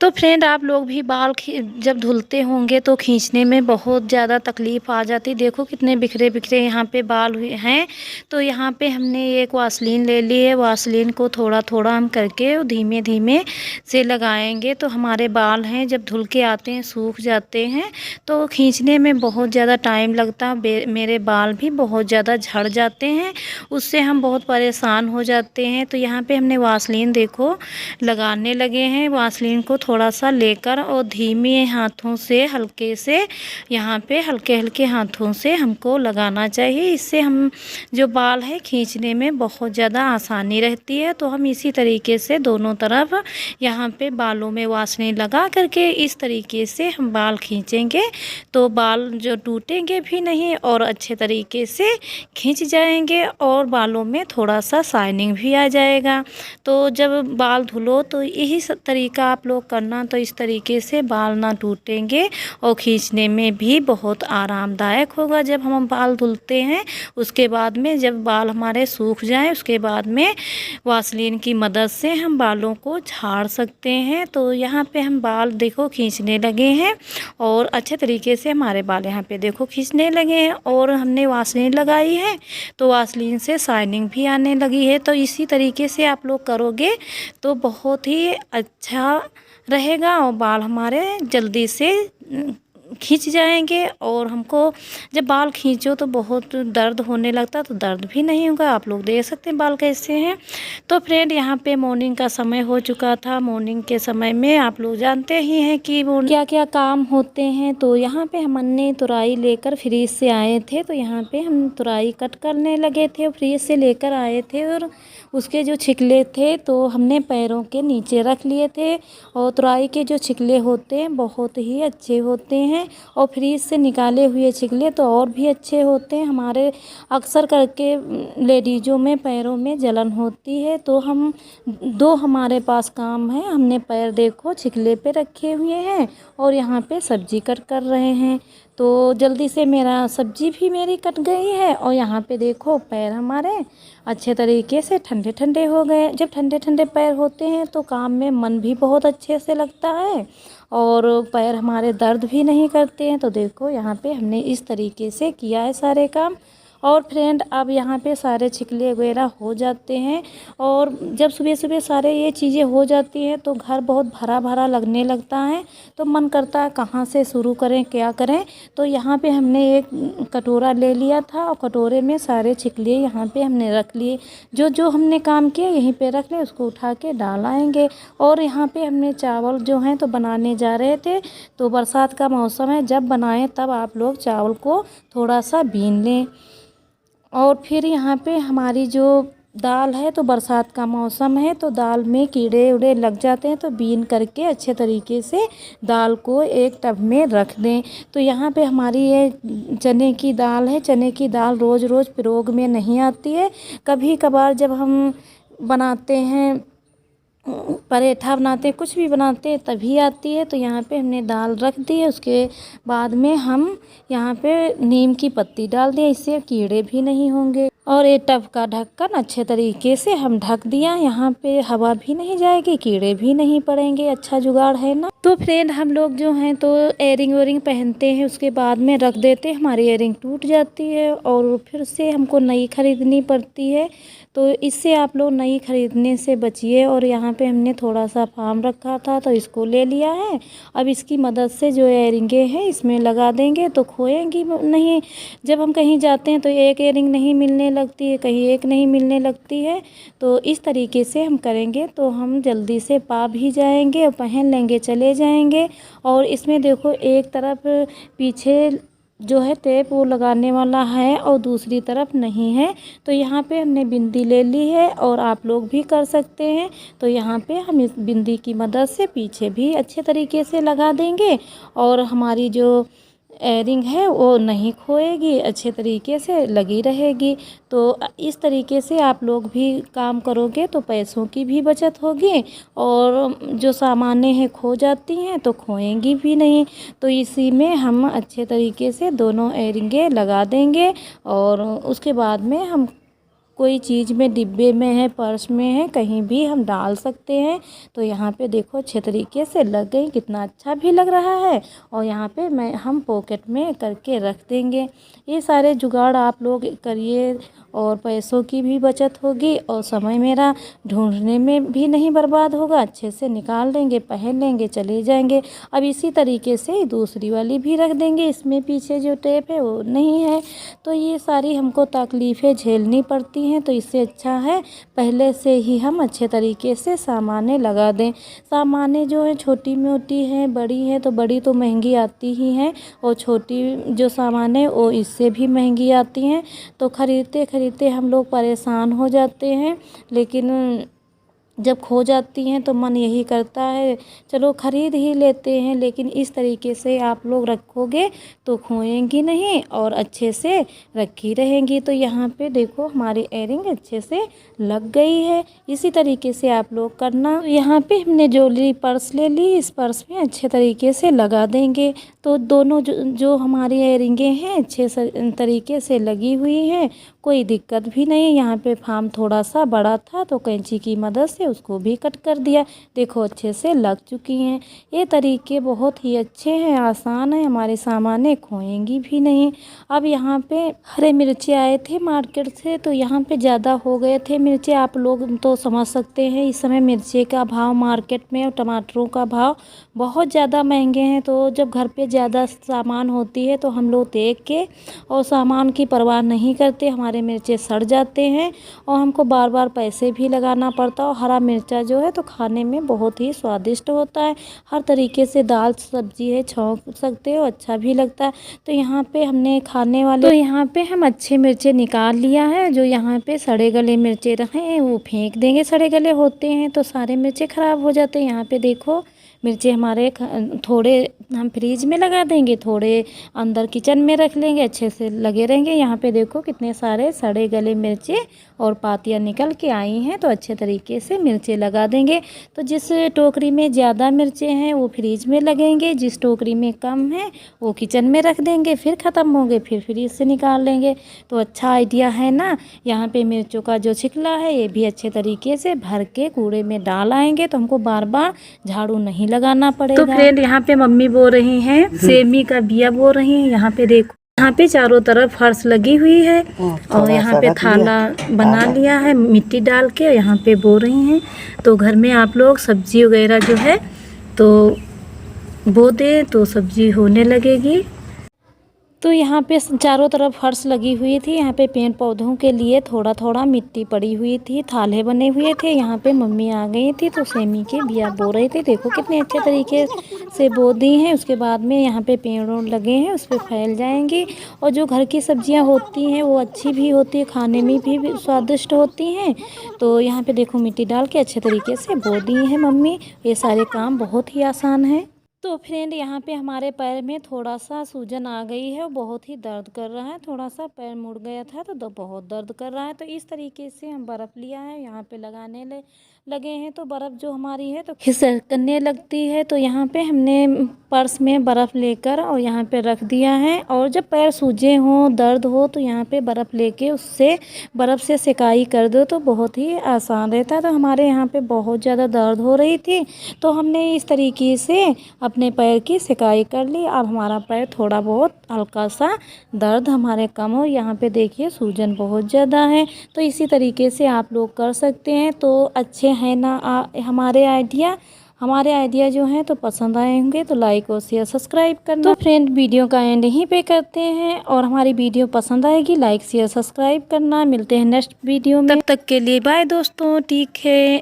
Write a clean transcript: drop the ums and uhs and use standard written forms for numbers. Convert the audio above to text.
तो फ्रेंड, आप लोग भी बाल जब धुलते होंगे तो खींचने में बहुत ज़्यादा तकलीफ़ आ जाती। देखो कितने बिखरे बिखरे यहाँ पे बाल हुए हैं। तो यहाँ पे हमने एक वासलीन ले ली है। वासलीन को थोड़ा थोड़ा हम करके धीमे धीमे से लगाएंगे तो हमारे बाल हैं जब धुल के आते हैं सूख जाते हैं। तो खींचने में बहुत ज़्यादा टाइम लगता। मेरे बाल भी बहुत ज़्यादा झड़ जाते हैं, उससे हम बहुत परेशान हो जाते हैं। तो यहाँ पे हमने वासलीन देखो लगाने लगे हैं। वासलीन को थोड़ा सा लेकर और धीमे हाथों से हल्के से यहाँ पे हल्के हल्के हाथों से हमको लगाना चाहिए। इससे हम जो बाल है खींचने में बहुत ज़्यादा आसानी रहती है। तो हम इसी तरीके से दोनों तरफ यहाँ पे बालों में वासलीन लगा करके इस तरीके से हम बाल खींचेंगे तो बाल जो टूटेंगे भी नहीं और अच्छे तरीके से खींच जाएंगे और बालों में थोड़ा सा शाइनिंग भी आ जाएगा। तो जब बाल धुलो तो यही तरीका आप लोग करना, तो इस तरीके से बाल ना टूटेंगे और खींचने में भी बहुत आरामदायक होगा। जब हम बाल धुलते हैं उसके बाद में जब बाल हमारे सूख जाएं उसके बाद में वासलीन की मदद से हम बालों को झाड़ सकते हैं। तो यहाँ पे हम बाल देखो खींचने लगे हैं और अच्छे तरीके से हमारे बाल यहाँ पे देखो खींचने लगे हैं और हमने वासलीन लगाई है तो वासलीन से शाइनिंग भी आने लगी है। तो इसी तरीके से आप लोग करोगे तो बहुत ही अच्छा रहेगा और बाल हमारे जल्दी से खींच जाएंगे। और हमको जब बाल खींचो तो बहुत दर्द होने लगता, तो दर्द भी नहीं होगा। आप लोग देख सकते हैं बाल कैसे हैं। तो फ्रेंड, यहाँ पे मॉर्निंग का समय हो चुका था। मॉर्निंग के समय में आप लोग जानते ही हैं कि वो क्या क्या काम होते हैं। तो यहाँ पे हमने तुरई लेकर फ्रिज से आए थे, तो यहाँ पे हम तुरई कट करने लगे थे। फ्रिज से लेकर आए थे और उसके जो छिकले थे तो हमने पैरों के नीचे रख लिए थे। और तुरई के जो छिकले होते हैं बहुत ही अच्छे होते हैं और फ्रीज से निकाले हुए छिकले तो और भी अच्छे होते हैं। हमारे अक्सर करके लेडीज़ों में पैरों में जलन होती है, तो हम दो हमारे पास काम है। हमने पैर देखो छिकले पे रखे हुए हैं और यहाँ पे सब्जी कट कर रहे हैं। तो जल्दी से मेरा सब्जी भी मेरी कट गई है और यहाँ पे देखो पैर हमारे अच्छे तरीके से ठंडे ठंडे हो गए। जब ठंडे ठंडे पैर होते हैं तो काम में मन भी बहुत अच्छे से लगता है और पैर हमारे दर्द भी नहीं करते हैं। तो देखो यहाँ पे हमने इस तरीके से किया है सारे काम। और फ्रेंड, अब यहाँ पे सारे छिकले वगैरह हो जाते हैं और जब सुबह सुबह सारे ये चीज़ें हो जाती हैं तो घर बहुत भरा भरा लगने लगता है। तो मन करता है कहाँ से शुरू करें, क्या करें। तो यहाँ पे हमने एक कटोरा ले लिया था और कटोरे में सारे छिकले यहाँ पे हमने रख लिए। जो जो हमने काम किया यहीं पे रख ले, उसको उठा के डाल आएंगे। और यहाँ पे हमने चावल जो हैं तो बनाने जा रहे थे। तो बरसात का मौसम है, जब बनाएं तब आप लोग चावल को थोड़ा सा बीन लें। और फिर यहाँ पे हमारी जो दाल है, तो बरसात का मौसम है तो दाल में कीड़े उड़े लग जाते हैं, तो बीन करके अच्छे तरीके से दाल को एक टब में रख दें। तो यहाँ पे हमारी ये चने की दाल है। चने की दाल रोज़ रोज़ प्रयोग में नहीं आती है, कभी कभार जब हम बनाते हैं, पराठा बनाते हैं, कुछ भी बनाते हैं तभी आती है। तो यहाँ पे हमने दाल रख दी है। उसके बाद में हम यहाँ पे नीम की पत्ती डाल दिए, इससे कीड़े भी नहीं होंगे। और ये टब का ढक्कन अच्छे तरीके से हम ढक दिया, यहाँ पे हवा भी नहीं जाएगी, कीड़े भी नहीं पड़ेंगे। अच्छा जुगाड़ है ना। तो फ्रेंड, हम लोग जो हैं तो एयरिंग वेयरिंग पहनते हैं, उसके बाद में रख देते हैं, हमारी एयरिंग टूट जाती है और फिर से हमको नई ख़रीदनी पड़ती है। तो इससे आप लोग नई ख़रीदने से बचिए। और यहाँ पे हमने थोड़ा सा फार्म रखा था तो इसको ले लिया है। अब इसकी मदद से जो एयरिंगें हैं इसमें लगा देंगे तो खोएंगी नहीं। जब हम कहीं जाते हैं तो एक एयरिंग नहीं मिलने लगती है, कहीं एक नहीं मिलने लगती है। तो इस तरीके से हम करेंगे तो हम जल्दी से पा भी जाएंगे और पहन लेंगे, चले जाएंगे। और इसमें देखो एक तरफ पीछे जो है टेप वो लगाने वाला है और दूसरी तरफ नहीं है। तो यहाँ पे हमने बिंदी ले ली है और आप लोग भी कर सकते हैं। तो यहाँ पे हम इस बिंदी की मदद से पीछे भी अच्छे तरीके से लगा देंगे और हमारी जो एयरिंग है वो नहीं खोएगी, अच्छे तरीके से लगी रहेगी। तो इस तरीके से आप लोग भी काम करोगे तो पैसों की भी बचत होगी और जो सामानें हैं खो जाती हैं तो खोएंगी भी नहीं। तो इसी में हम अच्छे तरीके से दोनों एयरिंगें लगा देंगे और उसके बाद में हम कोई चीज़ में, डिब्बे में है, पर्स में है, कहीं भी हम डाल सकते हैं। तो यहाँ पे देखो अच्छे तरीके से लग गई, कितना अच्छा भी लग रहा है। और यहाँ पे हम पॉकेट में करके रख देंगे। ये सारे जुगाड़ आप लोग करिए और पैसों की भी बचत होगी और समय मेरा ढूंढने में भी नहीं बर्बाद होगा। अच्छे से निकाल देंगे, पहन लेंगे, चले जाएंगे। अब इसी तरीके से दूसरी वाली भी रख देंगे। इसमें पीछे जो टेप है वो नहीं है। तो ये सारी हमको तकलीफ़ें झेलनी पड़ती हैं। तो इससे अच्छा है पहले से ही हम अच्छे तरीके से सामानें लगा दें। सामानें जो है छोटी मोटी हैं, बड़ी हैं तो बड़ी तो महंगी आती ही हैं और छोटी जो सामान है वो इससे भी महंगी आती हैं। तो ख़रीदते ख़रीदते हम लोग परेशान हो जाते हैं, लेकिन जब खो जाती हैं तो मन यही करता है चलो ख़रीद ही लेते हैं। लेकिन इस तरीके से आप लोग रखोगे तो खोएंगी नहीं और अच्छे से रखी रहेंगी। तो यहाँ पे देखो हमारी एयरिंग अच्छे से लग गई है। इसी तरीके से आप लोग करना। यहाँ पे हमने ज्वेलरी पर्स ले ली, इस पर्स में अच्छे तरीके से लगा देंगे। तो दोनों जो हमारी एयरिंगें हैं अच्छे तरीके से लगी हुई हैं, कोई दिक्कत भी नहीं। यहाँ पे फार्म थोड़ा सा बड़ा था तो कैंची की मदद से उसको भी कट कर दिया। देखो अच्छे से लग चुकी हैं। ये तरीके बहुत ही अच्छे हैं, आसान है, हमारे सामानें खोएंगी भी नहीं। अब यहाँ पे हरे मिर्ची आए थे मार्केट से, तो यहाँ पे ज़्यादा हो गए थे मिर्ची। आप लोग तो समझ सकते हैं इस समय मिर्ची का भाव मार्केट में और टमाटरों का भाव बहुत ज़्यादा महंगे हैं। तो जब घर पे ज़्यादा सामान होती है तो हम लोग देख के और सामान की परवाह नहीं करते, हमारे मिर्चे सड़ जाते हैं और हमको बार बार पैसे भी लगाना पड़ता है। और हरा मिर्चा जो है तो खाने में बहुत ही स्वादिष्ट होता है, हर तरीके से दाल सब्जी है छौंक सकते हो, अच्छा भी लगता है। तो यहाँ पे हमने खाने वाले, तो यहाँ पे हम अच्छे मिर्चे निकाल लिया है। जो यहाँ पे सड़े गले मिर्चे रखे हैं वो फेंक देंगे। सड़े गले होते हैं तो सारे मिर्चे ख़राब हो जाते हैं। यहाँ पे देखो मिर्चे हमारे थोड़े हम फ्रीज में लगा देंगे, थोड़े अंदर किचन में रख लेंगे, अच्छे से लगे रहेंगे। यहाँ पे देखो कितने सारे सड़े गले मिर्चे और पातियाँ निकल के आई हैं। तो अच्छे तरीके से मिर्चे लगा देंगे। तो जिस टोकरी में ज़्यादा मिर्चे हैं वो फ्रीज में लगेंगे, जिस टोकरी में कम है वो किचन में रख देंगे। फिर ख़त्म होंगे फिर फ्रीज से निकाल लेंगे। तो अच्छा आइडिया है ना। यहाँ पे मिर्चों का जो छिकला है ये भी अच्छे तरीके से भर के कूड़े में डाल आएंगे, तो हमको बार बार झाड़ू नहीं लगाना पड़ेगा। तो फ्रेंड यहाँ पे मम्मी बो रही हैं सेमी का बिया बो रही हैं। यहाँ पे देखो, यहाँ पे चारों तरफ फर्श लगी हुई है और यहाँ पे थाला बना लिया है मिट्टी डाल के, यहाँ पे बो रही हैं। तो घर में आप लोग सब्जी वगैरह जो है तो बो दे तो सब्जी होने लगेगी। तो यहाँ पे चारों तरफ फर्श लगी हुई थी। यहाँ पे पेड़ पौधों के लिए थोड़ा थोड़ा मिट्टी पड़ी हुई थी, थाले बने हुए थे। यहाँ पे मम्मी आ गई थी तो सेमी के बिया बो रहे थे। देखो कितने अच्छे तरीके से बो दी हैं। उसके बाद में यहाँ पे पेड़ लगे हैं, उस पर फैल जाएंगी। और जो घर की सब्जियाँ होती हैं वो अच्छी भी होती है, खाने में भी स्वादिष्ट होती हैं। तो यहाँ पे देखो मिट्टी डाल के अच्छे तरीके से बो दी है मम्मी। ये सारे काम बहुत ही आसान है। तो फ्रेंड यहाँ पे हमारे पैर में थोड़ा सा सूजन आ गई है, बहुत ही दर्द कर रहा है। थोड़ा सा पैर मुड़ गया था तो बहुत दर्द कर रहा है। तो इस तरीके से हम बर्फ़ लिया है, यहाँ पे लगाने लगे हैं। तो बर्फ़ जो हमारी है तो खिसकने लगती है। तो यहाँ पे हमने पर्स में बर्फ़ लेकर और यहाँ पे रख दिया है। और जब पैर सूजे हों, दर्द हो, तो यहाँ पे बर्फ़ लेके उससे बर्फ़ से सिकाई कर दो तो बहुत ही आसान रहता है। तो हमारे यहाँ पे बहुत ज़्यादा दर्द हो रही थी तो हमने इस तरीके से अपने पैर की सिकाई कर ली। अब हमारा पैर थोड़ा बहुत हल्का सा दर्द हमारे कम हो। यहाँ पे देखिए सूजन बहुत ज़्यादा है। तो इसी तरीके से आप लोग कर सकते हैं। तो अच्छे हैं ना हमारे आइडिया जो हैं तो पसंद आए होंगे तो लाइक और शेयर सब्सक्राइब करना। तो फ्रेंड वीडियो का एंड यहीं पे करते हैं और हमारी वीडियो पसंद आएगी लाइक शेयर सब्सक्राइब करना। मिलते हैं नेक्स्ट वीडियो में, तब तक के लिए बाय दोस्तों, ठीक है।